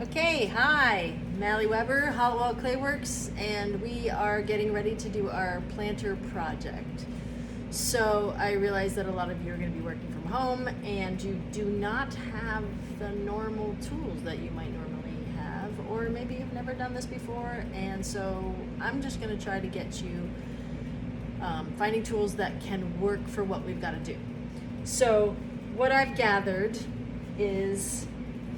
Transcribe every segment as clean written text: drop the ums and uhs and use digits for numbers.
Okay, hi, Malley Weber, Hallowell Clay Works, and we are getting ready to do our planter project. So I realize that a lot of you are going to be working from home and you do not have the normal tools that you might normally have, or maybe you've never done this before, and so I'm just going to try to get you finding tools that can work for what we've got to do. So what I've gathered is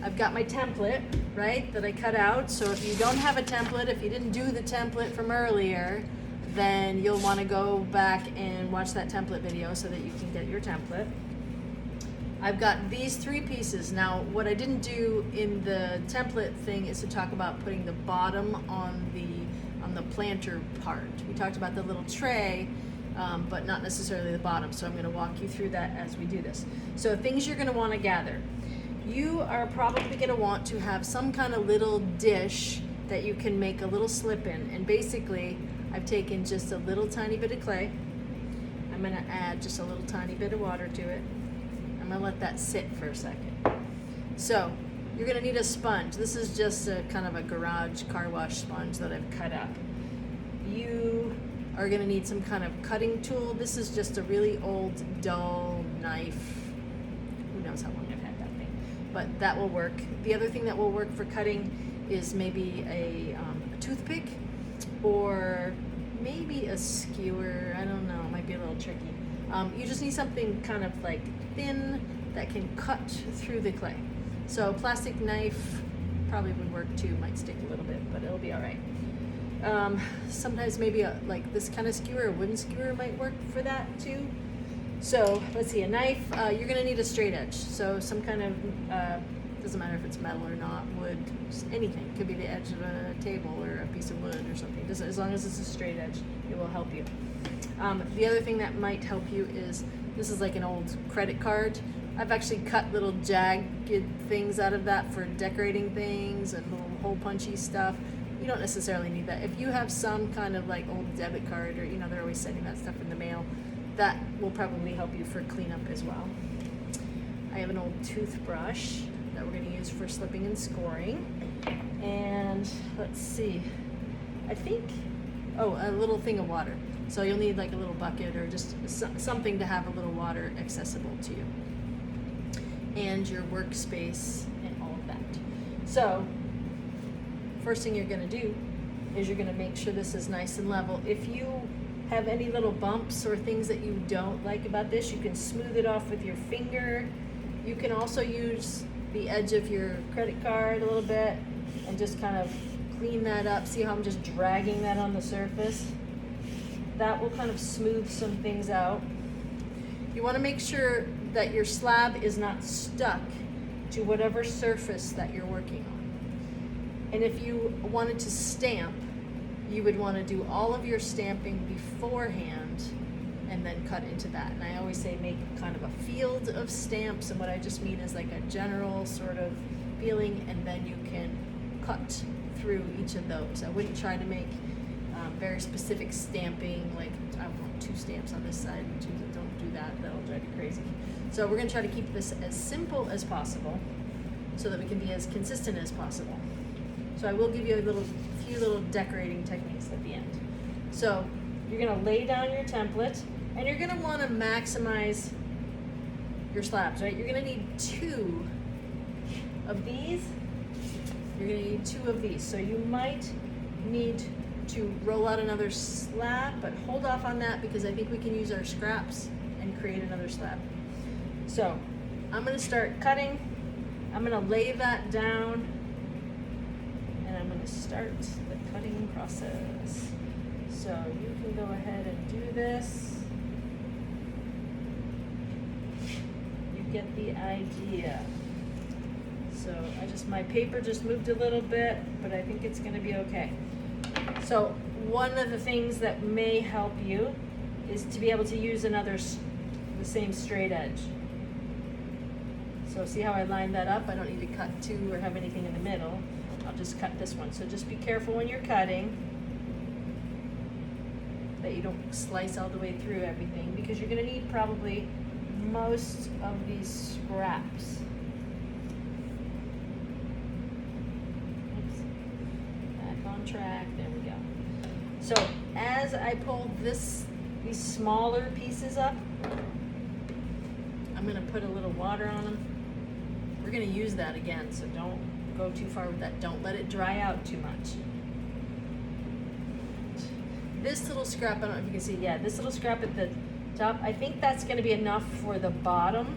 I've got my template, right, that I cut out. So if you don't have a template, if you didn't do the template from earlier, then you'll want to go back and watch that template video so that you can get your template. I've got these three pieces. Now, what I didn't do in the template thing is to talk about putting the bottom on the planter part. We talked about the little tray, but not necessarily the bottom. So I'm going to walk you through that as we do this. So things you're going to want to gather. You are probably going to want to have some kind of little dish that you can make a little slip in. And basically, I've taken just a little tiny bit of clay. I'm going to add just a little tiny bit of water to it. I'm going to let that sit for a second. So you're going to need a sponge. This is just a kind of a garage car wash sponge that I've cut up. You are going to need some kind of cutting tool. This is just a really old, dull knife. Who knows how long I've had that thing. But that will work. The other thing that will work for cutting is maybe a toothpick or maybe a skewer. I don't know, it might be a little tricky. You just need something kind of like thin that can cut through the clay. So plastic knife probably would work too, might stick a little bit, but it'll be all right. Sometimes maybe like this kind of skewer, a wooden skewer might work for that too. So let's see, a knife, you're gonna need a straight edge. So some kind of, doesn't matter if it's metal or not, wood, anything. It could be the edge of a table or a piece of wood or something. Just, as long as it's a straight edge, it will help you. The other thing that might help you is, this is like an old credit card. I've actually cut little jagged things out of that for decorating things and little hole punchy stuff. You don't necessarily need that. If you have some kind of like old debit card, or you know, they're always sending that stuff in the mail, that will probably help you for cleanup as well. I have an old toothbrush that we're going to use for slipping and scoring. And let's see, I think, oh, a little thing of water. So you'll need like a little bucket or just something to have a little water accessible to you. And your workspace and all of that. So first thing you're going to do is you're going to make sure this is nice and level. If you have any little bumps or things that you don't like about this, you can smooth it off with your finger. You can also use the edge of your credit card a little bit and just kind of clean that up. See how I'm just dragging that on the surface? That will kind of smooth some things out. You want to make sure that your slab is not stuck to whatever surface that you're working on. And if you wanted to stamp, you would want to do all of your stamping beforehand and then cut into that. And I always say make kind of a field of stamps, and what I just mean is like a general sort of feeling, and then you can cut through each of those. I wouldn't try to make very specific stamping, like I want 2 stamps on this side and 2, don't do that, that'll drive you crazy. So we're going to try to keep this as simple as possible so that we can be as consistent as possible. So I will give you a few little decorating techniques at the end. So you're going to lay down your template, and you're going to want to maximize your slabs, right? You're going to need 2 of these. You're going to need 2 of these. So you might need to roll out another slab, but hold off on that because I think we can use our scraps and create another slab. So I'm going to start cutting. I'm going to lay that down, and I'm going to start the cutting process. So you can go ahead and do this. You get the idea. So my paper just moved a little bit, but I think it's going to be okay. So one of the things that may help you is to be able to use the same straight edge. So see how I lined that up? I don't need to cut 2 or have anything in the middle. I'll just cut this one. So just be careful when you're cutting that you don't slice all the way through everything, because you're going to need probably most of these scraps. track. There we go. So as I pull these smaller pieces up, I'm gonna put a little water on them. We're gonna use that again, so don't go too far with that. Don't let it dry out too much. This little scrap, I don't know if you can see, yeah, this little scrap at the top, I think that's gonna be enough for the bottom.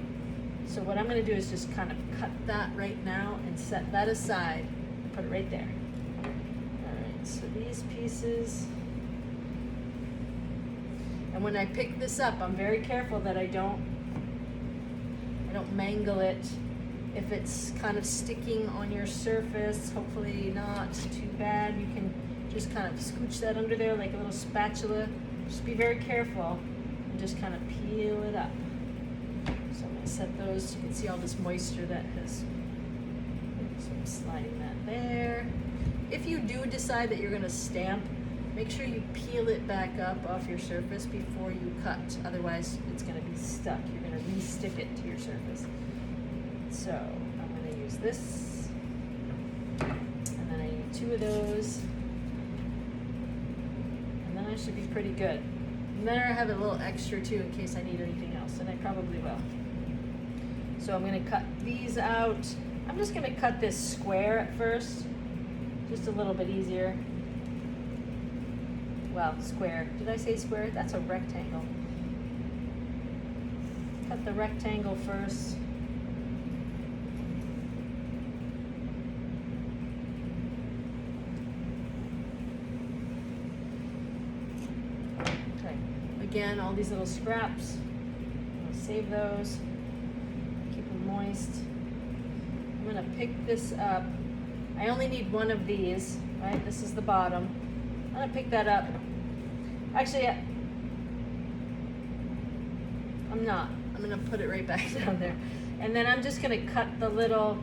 So what I'm gonna do is just kind of cut that right now and set that aside. Put it right there. All right, so these pieces, and when I pick this up, I'm very careful that I don't mangle it. If it's kind of sticking on your surface, hopefully not too bad, you can just kind of scooch that under there like a little spatula. Just be very careful and just kind of peel it up. So I'm gonna set those, you can see all this moisture that has, so I'm sliding that there. If you do decide that you're gonna stamp, make sure you peel it back up off your surface before you cut. Otherwise, it's gonna be stuck. You're gonna re-stick it to your surface. So I'm gonna use this, and then I need 2 of those, and then I should be pretty good. And then I have a little extra too in case I need anything else, and I probably will. So I'm gonna cut these out. I'm just gonna cut this square at first, just a little bit easier. Well, square. Did I say square? That's a rectangle. Cut the rectangle first. Okay. Again, all these little scraps. I'm gonna save those. Keep them moist. I'm gonna pick this up. I only need 1 of these, right? This is the bottom. I'm gonna pick that up. Actually, I'm not. I'm gonna put it right back down there. And then I'm just gonna cut the little,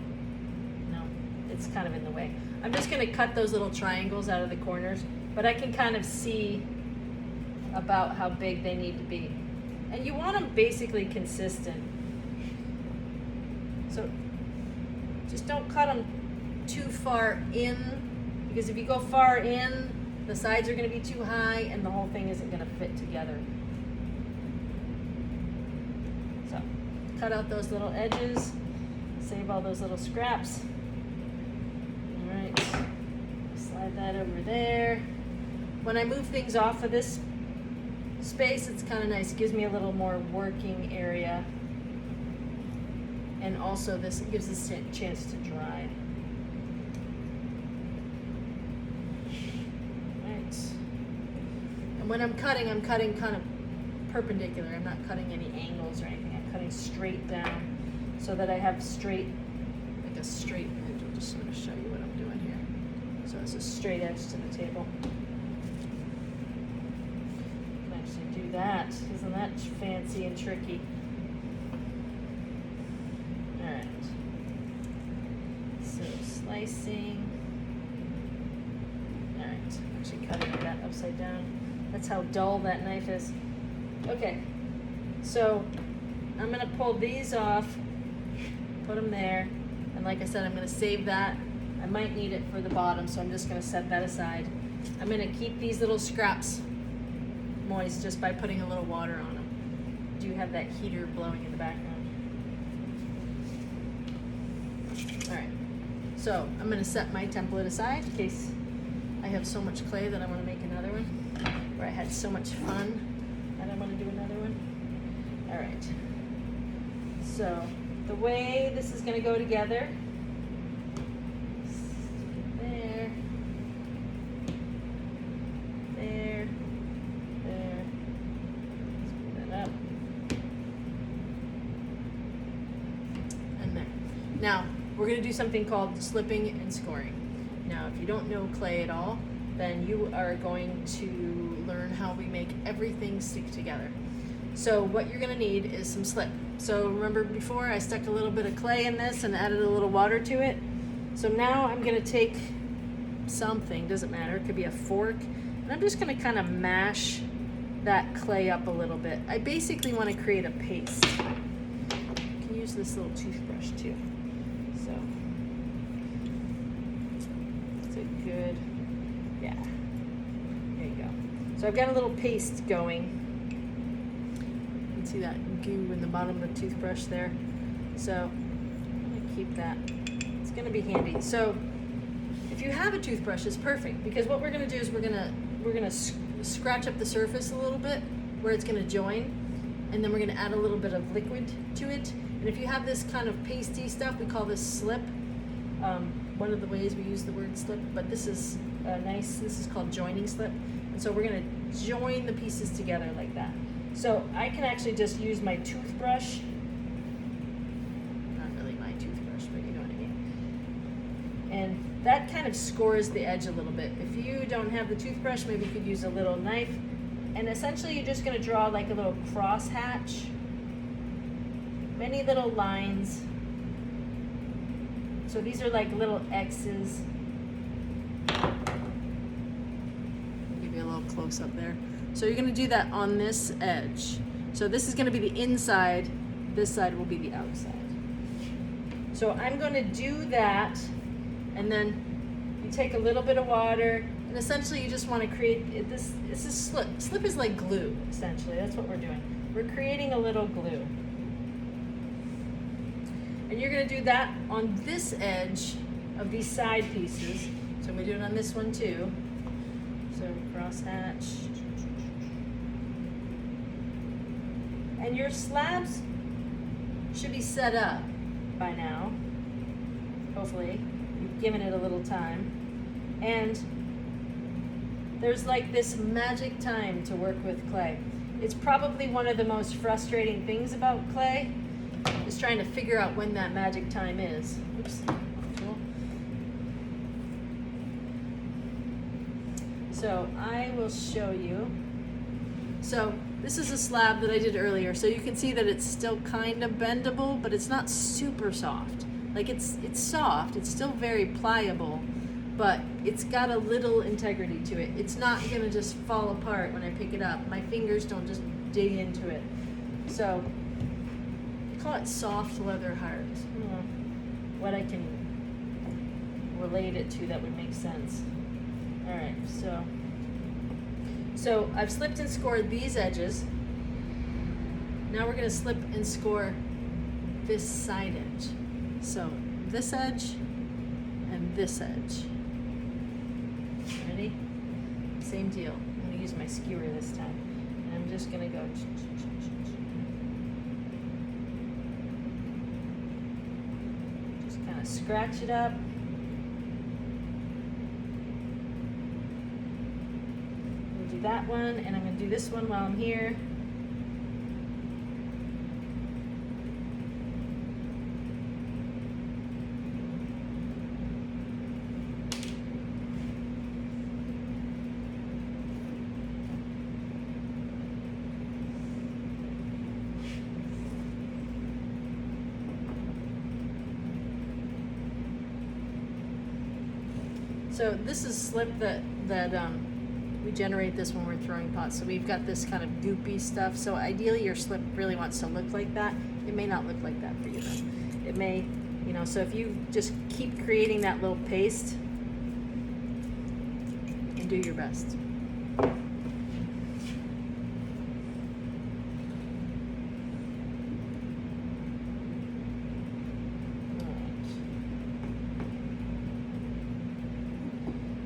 no, it's kind of in the way. I'm just gonna cut those little triangles out of the corners, but I can kind of see about how big they need to be. And you want them basically consistent. So just don't cut them too far in, because if you go far in, the sides are going to be too high and the whole thing isn't going to fit together. So cut out those little edges, save all those little scraps. All right, slide that over there. When I move things off of this space, it's kind of nice. It gives me a little more working area. And also this gives us a chance to dry. And when I'm cutting kind of perpendicular. I'm not cutting any angles or anything. I'm cutting straight down so that I have straight, like a straight edge. I'm just going to show you what I'm doing here. So it's a straight edge to the table. I can actually do that. Isn't that fancy and tricky? All right. So slicing. All right. I'm actually cutting that upside down. That's how dull that knife is. Okay, so I'm gonna pull these off, put them there, and like I said, I'm gonna save that. I might need it for the bottom, so I'm just gonna set that aside. I'm gonna keep these little scraps moist just by putting a little water on them. I do have that heater blowing in the background. All right, so I'm gonna set my template aside in case I have so much clay that I wanna make another one, or I had so much fun and I want to do another one. All right. So the way this is going to go together, stick it there, there, there. Screw that up, and there. Now we're going to do something called slipping and scoring. Now, if you don't know clay at all, then you are going to learn how we make everything stick together. So what you're gonna need is some slip. So remember before I stuck a little bit of clay in this and added a little water to it? So now I'm gonna take something, doesn't matter, it could be a fork, and I'm just gonna kind of mash that clay up a little bit. I basically wanna create a paste. You can use this little toothbrush too. So it's a good, So I've got a little paste going. You can see that goo in the bottom of the toothbrush there. So I'm gonna keep that. It's gonna be handy. So if you have a toothbrush, it's perfect, because what we're gonna do is we're gonna scratch up the surface a little bit where it's gonna join, and then we're gonna add a little bit of liquid to it. And if you have this kind of pasty stuff, we call this slip. One of the ways we use the word slip, but this is this is called joining slip. And so we're gonna join the pieces together like that. So I can actually just use my toothbrush. Not really my toothbrush, but you know what I mean. And that kind of scores the edge a little bit. If you don't have the toothbrush, maybe you could use a little knife. And essentially you're just gonna draw like a little cross hatch. Many little lines. So these are like little X's. I'll give you a little close up there. So you're gonna do that on this edge. So this is gonna be the inside, this side will be the outside. So I'm gonna do that, and then you take a little bit of water, and essentially you just wanna create, this is slip. Slip is like glue, essentially, that's what we're doing. We're creating a little glue. And you're gonna do that on this edge of these side pieces. So I'm gonna do it on this one too. So cross hatch. And your slabs should be set up by now. Hopefully, you've given it a little time. And there's like this magic time to work with clay. It's probably one of the most frustrating things about clay, is trying to figure out when that magic time is. Oops. Cool. So I will show you. So this is a slab that I did earlier. So you can see that it's still kind of bendable, but it's not super soft. Like it's soft, it's still very pliable, but it's got a little integrity to it. It's not gonna just fall apart when I pick it up. My fingers don't just dig into it. So I call it soft leather hard. I don't know what I can relate it to that would make sense. All right, so I've slipped and scored these edges. Now we're gonna slip and score this side edge. So this edge and this edge. Ready? Same deal. I'm gonna use my skewer this time. And I'm just gonna go. Just kind of scratch it up. Do that one, and I'm going to do this one while I'm here. So this is slip that we generate this when we're throwing pots. So we've got this kind of goopy stuff. So ideally your slip really wants to look like that. It may not look like that for you though. It may, you know, so if you just keep creating that little paste and do your best.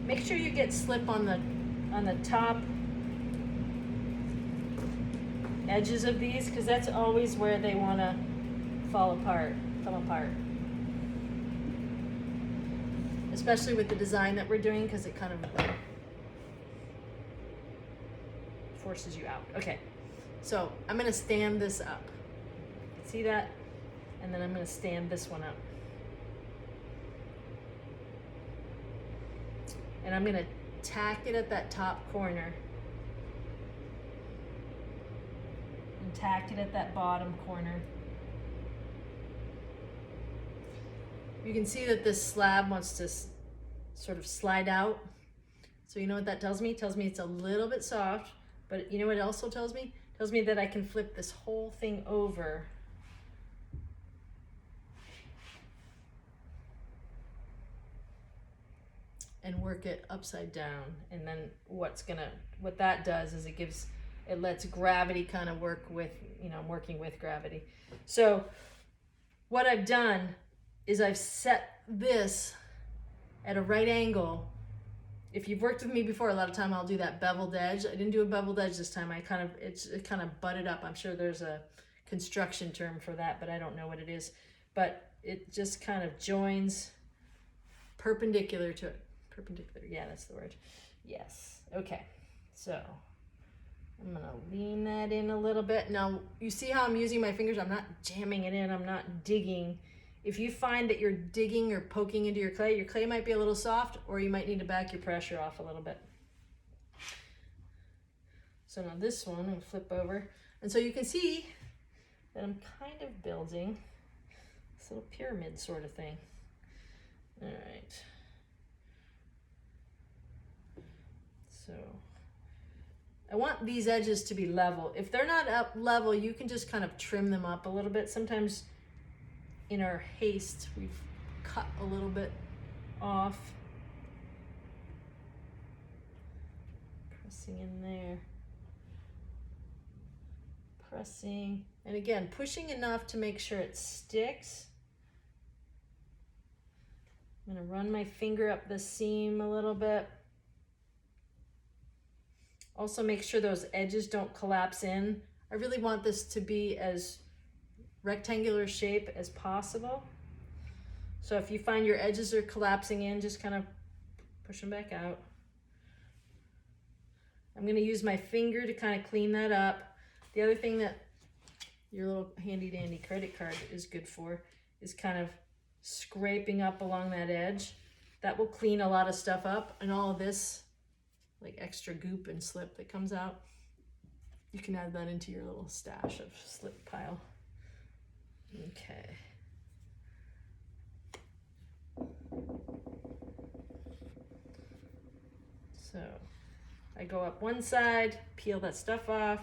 Make sure you get slip on the top edges of these, because that's always where they want to come apart. Especially with the design that we're doing, because it kind of forces you out. Okay, so I'm going to stand this up. See that? And then I'm going to stand this one up. And I'm gonna tack it at that top corner and tack it at that bottom corner. You can see that this slab wants to sort of slide out. So you know what that tells me? It tells me it's a little bit soft, but you know what it also tells me? It tells me that I can flip this whole thing over . and work it upside down. And then what that does is it lets gravity kind of work with, I'm working with gravity. So what I've done is I've set this at a right angle. If you've worked with me before, a lot of time I'll do that beveled edge. I didn't do a beveled edge this time. It kind of butted up. I'm sure there's a construction term for that, but I don't know what it is. But it just kind of joins perpendicular to it. Perpendicular, yeah, that's the word. Yes, okay. So I'm gonna lean that in a little bit. Now, you see how I'm using my fingers? I'm not jamming it in, I'm not digging. If you find that you're digging or poking into your clay might be a little soft, or you might need to back your pressure off a little bit. So now this one, I'm gonna flip over. And so you can see that I'm kind of building this little pyramid sort of thing. All right. So I want these edges to be level. If they're not up level, you can just kind of trim them up a little bit. Sometimes in our haste, we've cut a little bit off. Pressing in there. Pressing. And again, pushing enough to make sure it sticks. I'm gonna run my finger up the seam a little bit. Also make sure those edges don't collapse in. I really want this to be as rectangular shape as possible. So if you find your edges are collapsing in, just kind of push them back out. I'm gonna use my finger to kind of clean that up. The other thing that your little handy dandy credit card is good for is kind of scraping up along that edge. That will clean a lot of stuff up, and all of this like extra goop and slip that comes out, you can add that into your little stash of slip pile. Okay. So I go up one side, peel that stuff off,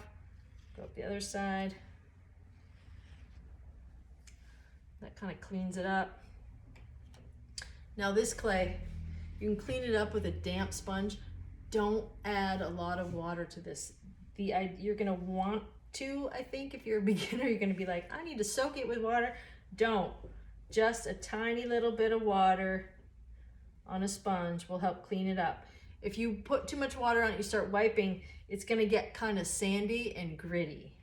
go up the other side. That kind of cleans it up. Now this clay, you can clean it up with a damp sponge. Don't add a lot of water to this. You're gonna want to, I think, if you're a beginner, you're gonna be like, I need to soak it with water. Don't. Just a tiny little bit of water on a sponge will help clean it up. If you put too much water on it, you start wiping, it's gonna get kind of sandy and gritty.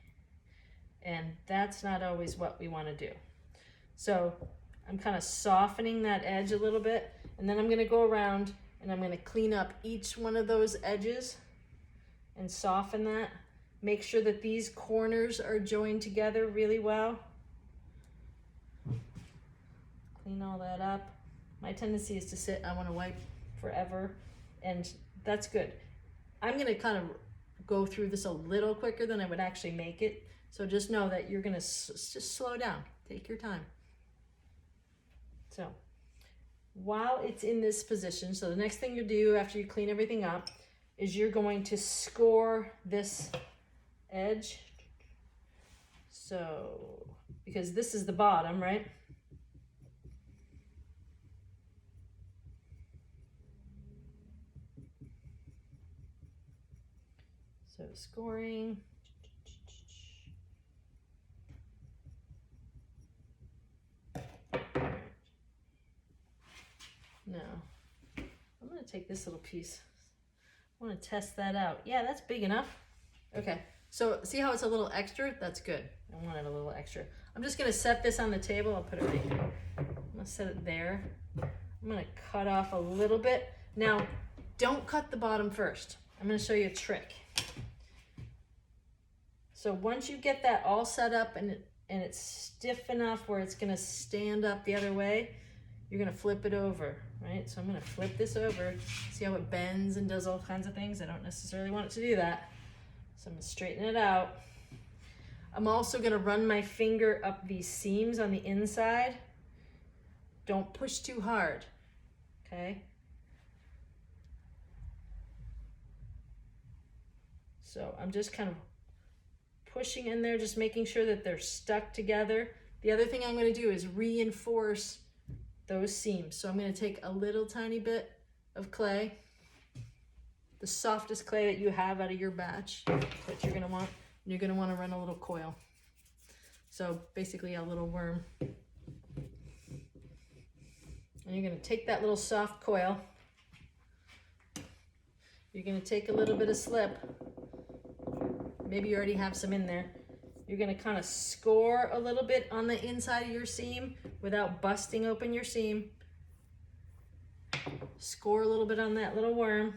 And that's not always what we wanna do. So I'm kind of softening that edge a little bit, and then I'm gonna go around and I'm gonna clean up each one of those edges and soften that. Make sure that these corners are joined together really well. Clean all that up. My tendency is to sit, I wanna wipe forever, and that's good. I'm gonna kind of go through this a little quicker than I would actually make it. So just know that you're gonna just slow down, take your time. So while it's in this position, so the next thing you do after you clean everything up is you're going to score this edge. So, because this is the bottom, right? So scoring. Now, I'm gonna take this little piece. I wanna test that out. Yeah, that's big enough. Okay, so see how it's a little extra? That's good. I want it a little extra. I'm just gonna set this on the table. I'll put it right here. I'm gonna set it there. I'm gonna cut off a little bit. Now, don't cut the bottom first. I'm gonna show you a trick. So once you get that all set up and it's stiff enough where it's gonna stand up the other way, you're gonna flip it over, right? So I'm gonna flip this over. See how it bends and does all kinds of things? I don't necessarily want it to do that. So I'm gonna straighten it out. I'm also gonna run my finger up these seams on the inside. Don't push too hard, okay? So I'm just kind of pushing in there, just making sure that they're stuck together. The other thing I'm gonna do is reinforce those seams. So I'm gonna take a little tiny bit of clay, the softest clay that you have out of your batch that you're gonna want. And you're gonna wanna run a little coil. So basically a little worm. And you're gonna take that little soft coil. You're gonna take a little bit of slip. Maybe you already have some in there. You're gonna kind of score a little bit on the inside of your seam without busting open your seam. Score a little bit on that little worm.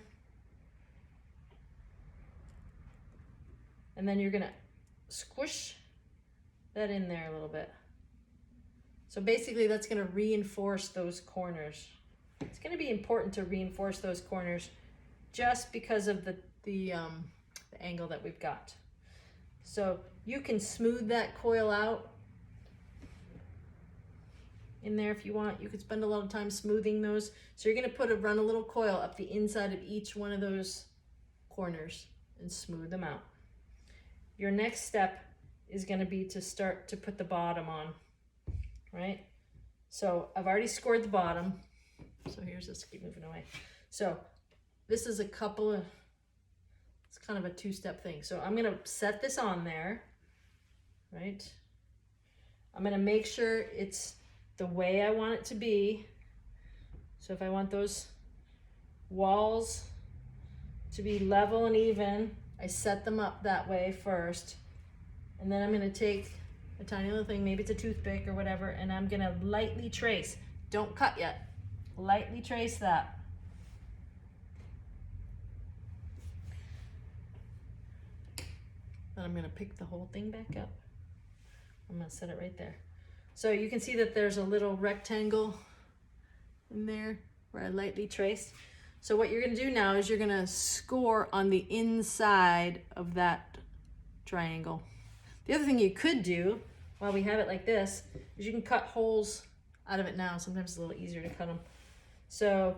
And then you're gonna squish that in there a little bit. So basically that's gonna reinforce those corners. It's gonna be important to reinforce those corners just because of the angle that we've got. So you can smooth that coil out in there if you want. You could spend a lot of time smoothing those. So you're gonna run a little coil up the inside of each one of those corners and smooth them out. Your next step is gonna be to start to put the bottom on, right? So I've already scored the bottom. So here's this, keep moving away. So this is it's kind of a two-step thing. So I'm gonna set this on there, right? I'm gonna make sure it's the way I want it to be. So if I want those walls to be level and even, I set them up that way first. And then I'm gonna take a tiny little thing, maybe it's a toothpick or whatever, and I'm gonna lightly trace. Don't cut yet. Lightly trace that. Then I'm gonna pick the whole thing back up. I'm gonna set it right there. So you can see that there's a little rectangle in there where I lightly traced. So what you're gonna do now is you're gonna score on the inside of that triangle. The other thing you could do while we have it like this is you can cut holes out of it now. Sometimes it's a little easier to cut them. So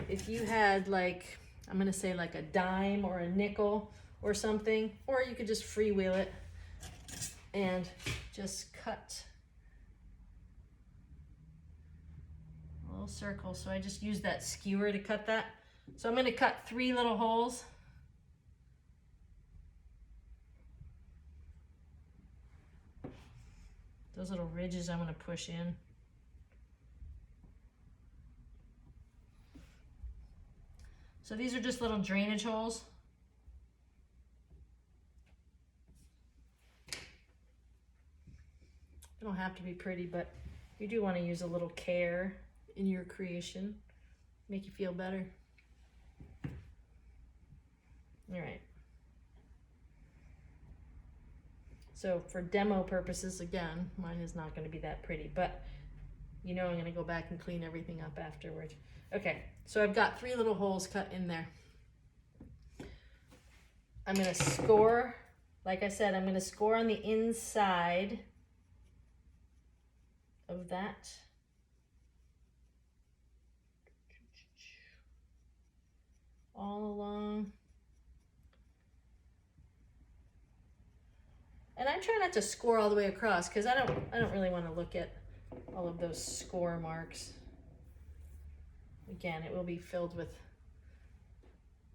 if you had like, I'm gonna say like a dime or a nickel or something, or you could just freewheel it and just cut a little circle. So I just use that skewer to cut that. So I'm gonna cut 3 little holes. Those little ridges I'm gonna push in. So these are just little drainage holes. They don't have to be pretty, but you do want to use a little care in your creation. Make you feel better. All right. So for demo purposes, again, mine is not going to be that pretty, but you know I'm going to go back and clean everything up afterward. Okay, so I've got 3 little holes cut in there. I'm going to score, like I said, I'm going to score on the inside of that. All along. And I try not to score all the way across because I don't really want to look at all of those score marks. Again, it will be filled with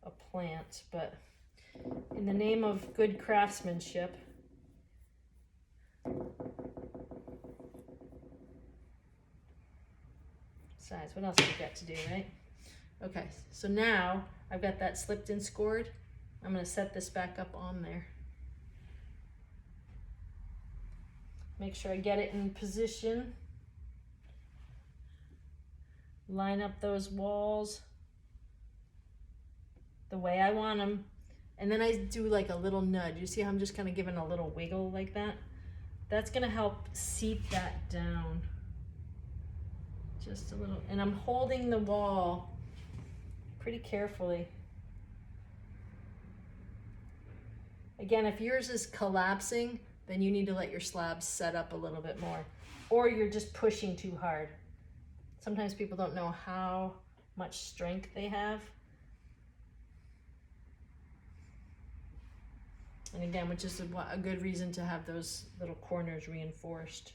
a plant, but in the name of good craftsmanship, besides, what else do we got to do, right? Okay, so now I've got that slipped and scored. I'm going to set this back up on there. Make sure I get it in position. Line up those walls the way I want them. And then I do like a little nudge. You see how I'm just kind of giving a little wiggle like that? That's going to help seep that down. Just a little. And I'm holding the wall pretty carefully. Again, if yours is collapsing, then you need to let your slabs set up a little bit more. Or you're just pushing too hard. Sometimes people don't know how much strength they have. And again, which is a good reason to have those little corners reinforced.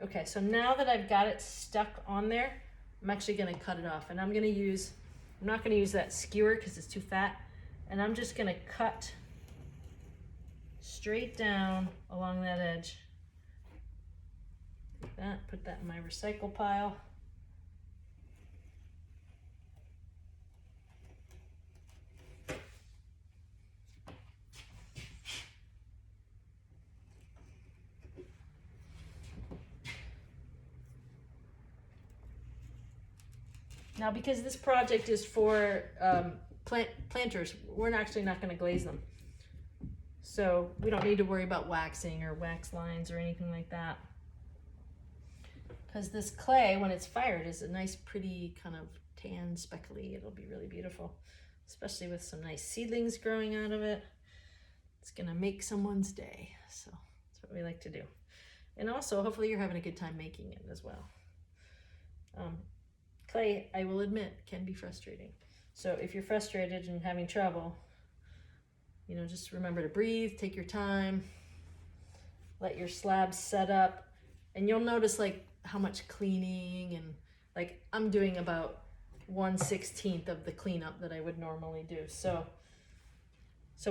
Okay, so now that I've got it stuck on there, I'm actually gonna cut it off, and I'm not gonna use that skewer because it's too fat, and I'm just gonna cut straight down along that edge. Take that, put that in my recycle pile. Now, because this project is for planters, we're actually not going to glaze them. So we don't need to worry about waxing or wax lines or anything like that. Because this clay, when it's fired, is a nice, pretty kind of tan, speckly. It'll be really beautiful, especially with some nice seedlings growing out of it. It's going to make someone's day. So that's what we like to do. And also, hopefully you're having a good time making it as well. Clay, I will admit, can be frustrating. So if you're frustrated and having trouble, you know, just remember to breathe, take your time, let your slab set up, and you'll notice like how much cleaning, and like I'm doing about 1/16 of the cleanup that I would normally do. So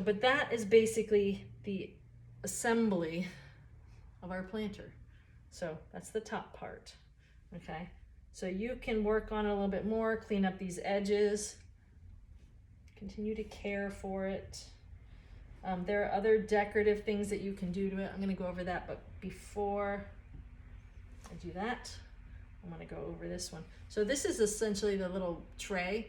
but that is basically the assembly of our planter. So that's the top part, okay? So you can work on it a little bit more, clean up these edges, continue to care for it. There are other decorative things that you can do to it. I'm gonna go over that, but before I do that, I'm gonna go over this one. So this is essentially the little tray